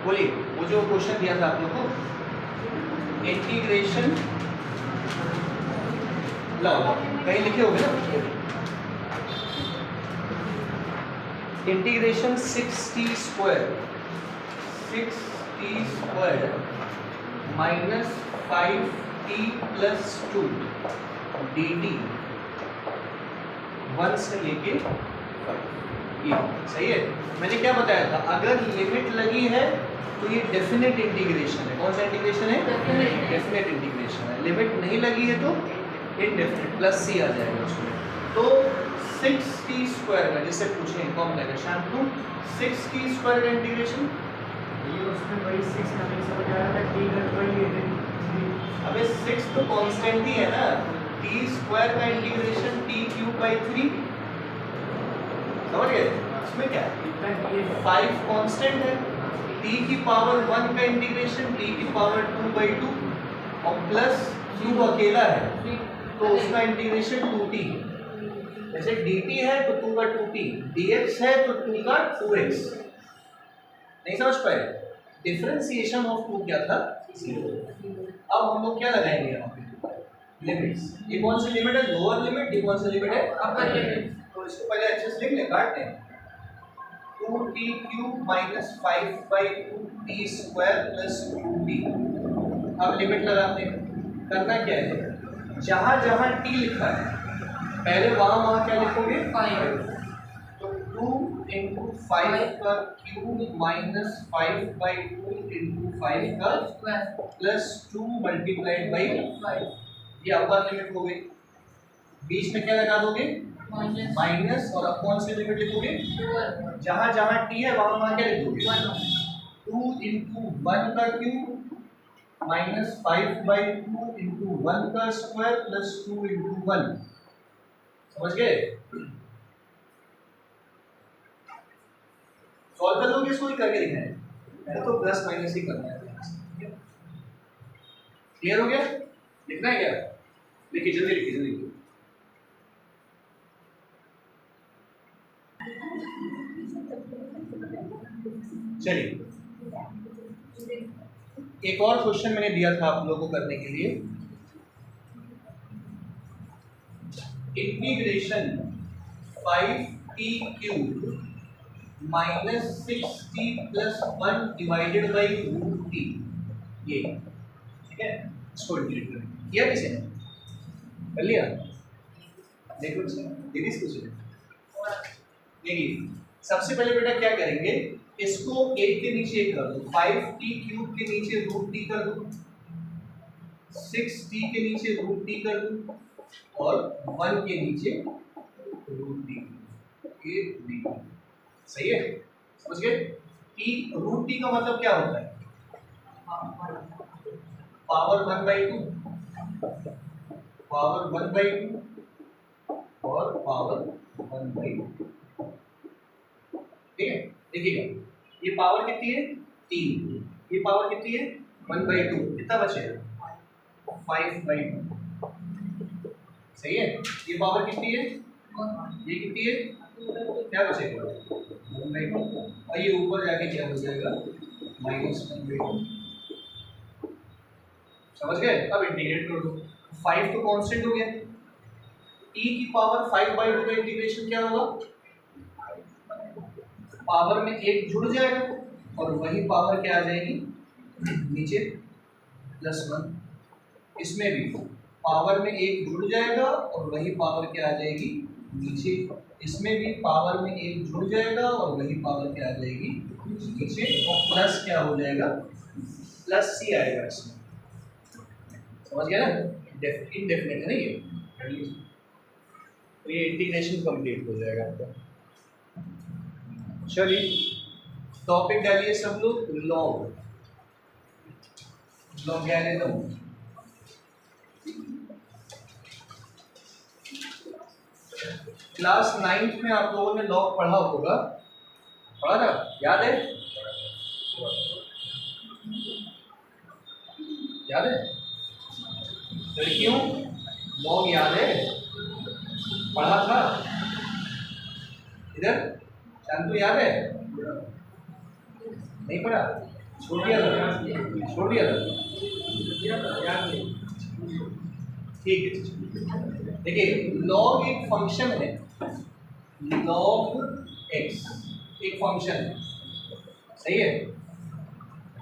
बोलिए वो जो क्वेश्चन दिया था आप लोग को इंटीग्रेशन, लाओ कहीं लिखे होंगे ना, integration 6t square minus 5t plus 2 dt 1 से लेके 5, ये सही है। मैंने क्या बताया था, अगर लिमिट लगी है तो ये डेफिनेट इंटीग्रेशन है। कौन सा इंटीग्रेशन है? डेफिनेट इंटीग्रेशन है। लिमिट नहीं लगी है तो इनडेफिनेट, प्लस सी आ जाएगा उसमें। तो 6t स्क्वायर का जिससे पूछें कौन लगेगा शांतु, 6t स्क्वायर का इंटीग्रेशन, ये उसमें वही 6 हमें समझ आ रहा था, t का वही है। अबे 6 तो कांस्टेंट ही है ना, t स्क्वायर का इंटीग्रेशन t क्यूब बाई 3, समझ गए? इसमें क्या है, 5 कांस्टेंट है, t की पावर 1 का इंटीग्रेशन t की पावर 2 बाई 2 और प्लस क्यूब अकेला है तो उसका इंटीग्रेशन 2t, जैसे dt है तो 2 का 2t, dx है तो 2 का 2x। नहीं समझ पाए? डिफरेंशिएशन ऑफ 2 क्या था? 0। अब हम लोग क्या लगाएंगे यहाँ पे? लिमिट्स। ये कौन सी लिमिट है? Lower limit. ये कौन सी लिमिट है? Upper limit. तो इसको पहले अच्छे से लिख ले, काट लें। 2t cube minus 5/2t square plus 2t। अब लिमिट लगाते हैं। करना क्या है, जहाँ जहाँ t लिखा है पहले वहाँ क्या लिखोगे? 5। तो 2 इंटू 5 का क्यूब माइनस 5/2 इंटू 5 का प्लस 2 मल्टीप्लाइड बाई 5, ये अपर लिमिट हो गई। बीच में क्या लगा दोगे? माइनस, और अब कौन सी लिमिट लिखोगे? जहाँ जहाँ t है वहाँ क्या लिखोगे? 2 इंटू 1 का क्यूब माइनस 5/2 इंटू 1 का स्क्वायर प्लस 2 इंटू 1। समझ गए? सॉल्व कर लोगे इसको ही करके दिखाएं, पहले तो प्लस माइनस ही करना है। क्लियर हो गया? लिखना है क्या? लिखिए जल्दी, लिखिए जल्दी। चलिए एक और क्वेश्चन मैंने दिया था आप लोगों को करने के लिए, integration 5t cube minus 6t plus 1 divided by root t, ये ठीक है। इसको इंटीग्रेट करें, किया किसी ने? कर लिया? देखो दीदी कुछ देखिए, सबसे पहले बेटा क्या करेंगे, इसको एक के नीचे एक कर दो, 5t क्यूब के नीचे रूट t कर दो, 6t के नीचे रूट t कर दो और 1 के नीचे रूट t, ये dt। सही है? समझ गए? t रूट t का मतलब क्या होता है? पावर 1/2, पावर 1/2 और पावर 1/2। ठीक है, देखिएगा ये पावर कितनी है? 3। ये पावर कितनी है? 1/2। कितना बचेगा? 5/2। सही है? ये पावर कितनी है? ये कितनी है? क्या बचेगा? 1/2। और ये ऊपर जाके क्या हो जाएगा? -1/2। समझ गए? अब इंटीग्रेट कर दो। 5 तो कांस्टेंट हो गया, t की पावर 5/2 का इंटीग्रेशन क्या होगा? पावर में एक जुड़ जाएगा और वही पावर क्या आ जाएगी? नीचे +1। इसमें भी पावर में एक जुड़ जाएगा और वही पावर क्या आ जाएगी? नीचे। इसमें भी पावर में एक जुड़ जाएगा और वही पावर क्या आ जाएगी? नीचे। और प्लस क्या हो जाएगा? +c आएगा इसमें। समझ गया ना? इनडेफिनेट है ना ये, तो ये इंटीग्रेशन कंप्लीट हो जाएगा आपका। चलिए टॉपिक डालिए सब लोग, लॉगरिथम। क्लास 9th में आप लोगों ने लॉग पढ़ा होगा, पढ़ा था? याद है? याद है? लड़कियों लॉग याद है? पढ़ा था? इधर शांतु याद है? नहीं पढ़ा? छोड़ दिया था, छोड़ दिया था, ठीक है। देखिए लॉग एक फंक्शन है, लॉग एक्स एक फंक्शन है, सही है।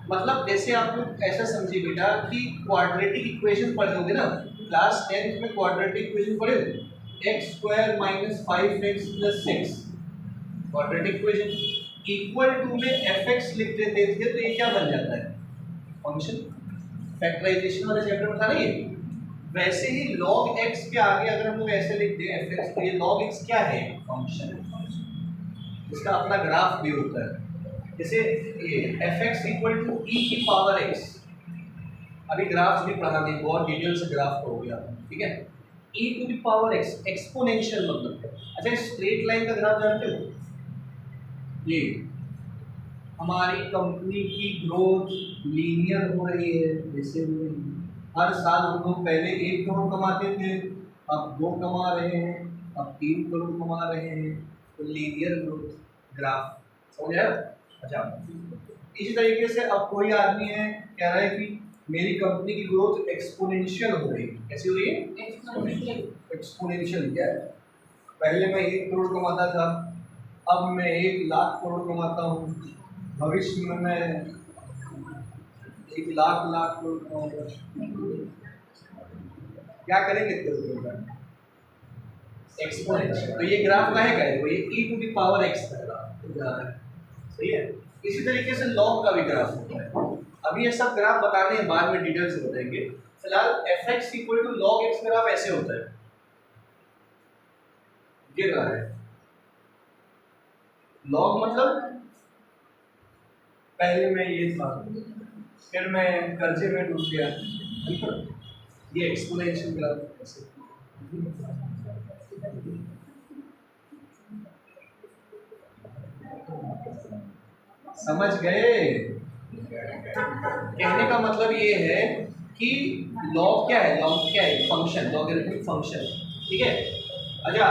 मतलब जैसे आप लोग ऐसा समझिए बेटा कि क्वाड्रेटिक इक्वेशन पढ़े होगे ना, क्लास 10th में क्वाड्रेटिक इक्वेशन पढ़े होगे, X square minus 5x plus 6 quadratic equation equal to में एफ एक्स लिख देते थे, तो ये क्या बन जाता है, फंक्शन। फैक्टराइजेशन वाले चैप्टर में था ना ये। वैसे ही log x के आगे अगर हम लोग ऐसे लिख दें एफ एक्स, तो ये log x क्या है, फंक्शन है, इसका अपना ग्राफ भी होता है। जैसे ये एफ एक्स इक्वल टू ई की पावर एक्स, अभी ग्राफ्स भी पढ़ा नहीं, बहुत डिटेल से ग्राफ पढ़ोगे आप, ठीक है। E to the power x exponential मतलब, अच्छा स्ट्रेट लाइन का ग्राफ जानते हो, ये हमारी कंपनी की ग्रोथ लीनियर हो रही है, जैसे हर साल हम लोग पहले 1 करोड़ कमाते थे, अब 2 कमा रहे हैं, अब 3 करोड़ कमा रहे हैं, तो लीनियर ग्रोथ ग्राफ, समझ आया। अच्छा इसी तरीके से अब कोई आदमी है कह रहा है कि मेरी कंपनी की ग्रोथ एक्सपोनेंशियल हो रही है, कैसी हो रही है, एक्सपोनेंशियल। क्या है, पहले मैं 1 करोड़ कमाता था, अब मैं 1 लाख करोड़ कमाता हूँ, भविष्य में मैं 1 लाख करोड़ कमाऊंगा। क्या करेंगे करोड़, एक्सपोनेंशियल। तो ये ग्राफ का है, ये e to the power x का ग्राफ है, सही है। इसी तरीके से लॉग का भी ग्राफ होता है। अभी ये सब ग्राफ बताने हैं, बाद में डिटेल से बताएंगे। फिलहाल F X equal to log X graph ऐसे होता है, गिर रहा है। लॉग मतलब पहले मैं ये था, फिर मैं कर्जे में डूब गया, ये एक्सपोनेंशियल ग्राफ ऐसे। समझ गए, कहने का मतलब ये है कि लॉग क्या है, लॉग क्या है, फंक्शन, लॉगरिथमिक फंक्शन, ठीक है। अच्छा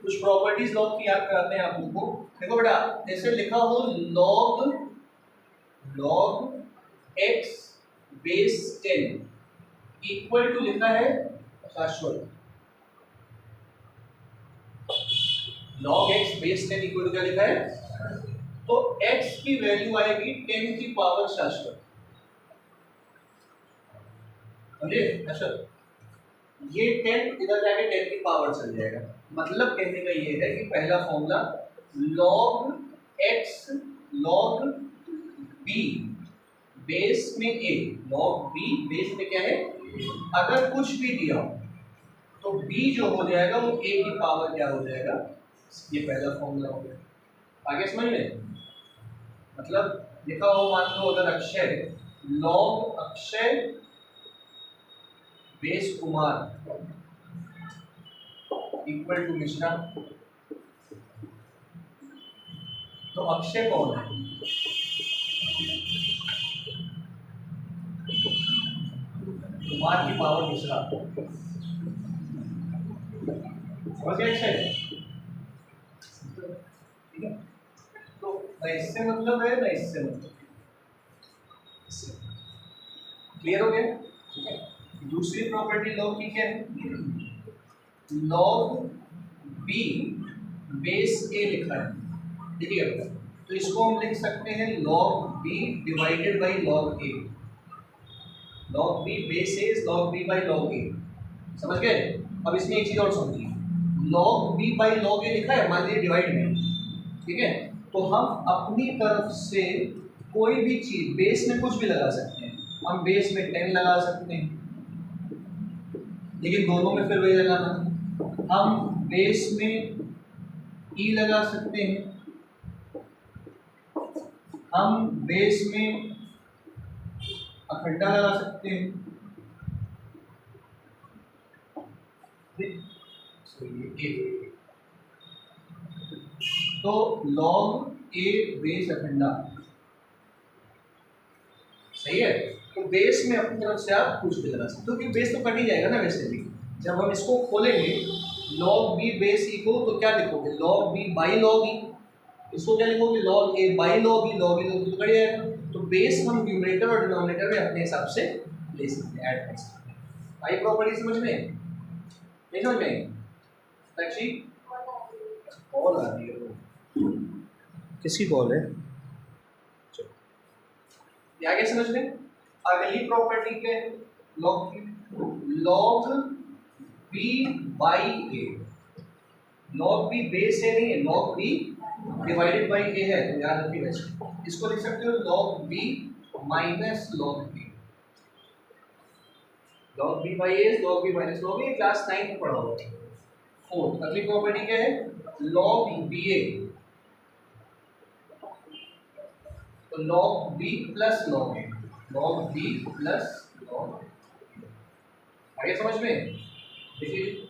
कुछ प्रॉपर्टीज लॉग की याद कराते हैं आप लोगों को। देखो बेटा जैसे लिखा हो log X base 10 equal to लिखा है Shashwat, log x base 10 equal to क्या लिखा है, तो x की वैल्यू आएगी 10 की पावर शाश्वत, समझे। अच्छा ये 10 इधर जाके 10 की पावर चल जाएगा। मतलब कहने का ये है कि पहला formula log x log b base में a, log b बेस में क्या है, अगर कुछ भी दिया तो b जो हो जाएगा वो a की पावर क्या हो जाएगा, ये पहला फॉर्मूला हो गया। आगे समझ में, मतलब लिखा हो मान लो अगर Akshay, log Akshay base Kumar equal to Mishra, तो अक्षय कौन है, कुमार की पावर मिश्रा, समझ गए अक्षय, ठीक है। तो ना इससे मतलब है ना इससे मतलब, क्लियर हो गया। दूसरी प्रॉपर्टी लॉग की क्या है, लॉग बी बेस ए लिखा है, देखिए तो इसको हम लिख सकते हैं log b divided by log a, log b base a log b by log a, समझ गए। अब इसमें एक चीज और समझिए, log b by log a लिखा है, मान लीजिए डिवाइड में, ठीक है, तो हम अपनी तरफ से कोई भी चीज बेस में कुछ भी लगा सकते हैं, हम बेस में 10 लगा सकते हैं, लेकिन दोनों में फिर वही लगाना, हम बेस में ई लगा सकते हैं, हम बेस में अखंडा लगा सकते हैं, तो लॉग ए बेस अखंडा, सही है। तो बेस में अपनी तरफ से आप कुछ भी लगा सकते हो, क्योंकि बेस तो कट ही जाएगा ना वैसे भी। जब हम इसको खोलेंगे लॉग बी बेस ई को, तो क्या लिखोगे, लॉग बी बाई लॉग ई, इसको क्या लिखोगे log a by log e तो कट जाएगा। तो बेस हम न्यूमरेटर और डिनोमिनेटर में अपने हिसाब से ले सकते हैं, ऐड कर सकते हैं। आई प्रॉपर्टी समझ में नहीं समझ में साक्षी कॉल आ रही है, किसकी कॉल है? चलो ये आगे समझ में। अगली प्रॉपर्टी क्या है log की, log b by a। log b base है नहीं है, log b divided by a है, तो याद रखिएगा इसको लिख सकते हो log b minus log b। log b by a log b minus log a, class 9 में पढ़ा होगा। फोर्थ अगली प्रॉपर्टी क्या है log ba, तो log b plus log a, log b plus log a। आगे समझ में देखिए